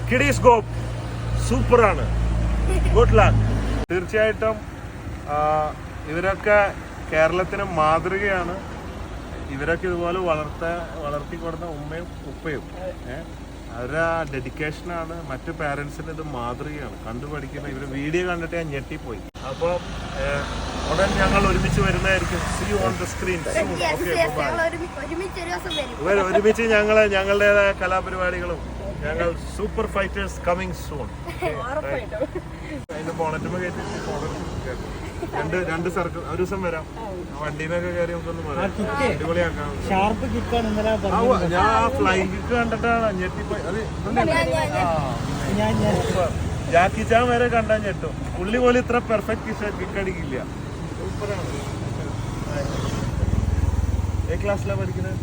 Kiddies ഗോപ്പ് സൂപ്പറാണ്. Good luck. തീർച്ചയായിട്ടും ഇവരൊക്കെ കേരളത്തിന് മാതൃകയാണ്. ഇവരൊക്കെ ഇതുപോലെ വളർത്തിക്കൊടുത്ത ഉമ്മയും ഉപ്പയും അവരുടെ ഡെഡിക്കേഷനാണ്. മറ്റു പാരൻസിന് ഇത് മാതൃകയാണ്. കണ്ടുപഠിക്കുന്ന ഇവർ വീഡിയോ കണ്ടിട്ട് ഞാൻ ഞെട്ടിപ്പോയി. അപ്പോൾ ഉടൻ ഞങ്ങൾ ഒരുമിച്ച് വരുന്നതായിരിക്കും. See you on the screen. ഒരുമിച്ച് ഞങ്ങളുടേതായ കലാപരിപാടികളും ഞങ്ങൾ സൂപ്പർ ഫൈറ്റേഴ്സ് കമ്മിങ് സൂൺ. അതിന്റെ ബോണറ്റുമ്പോ കയറ്റി രണ്ട് സർക്കിൾ ഒരു ദിവസം വരാം. വണ്ടീനൊക്കെ കയറി നമുക്കൊന്ന് അടിപൊളിയാക്കാം. ഞാൻ ആ ഫ്ലൈങ് കിക്ക് കണ്ടിട്ടാണ് ഞെട്ടിപ്പോയി. ജാക്കി ചാൻ വരെ കണ്ടാൻ ഞെട്ടും. പുള്ളി പോലും ഇത്ര പെർഫെക്റ്റ് കിക്ക് അടിക്കില്ല. സൂപ്പറാണ്. ഏ ക്ലാസ്സിലാണ് പഠിക്കുന്നത്?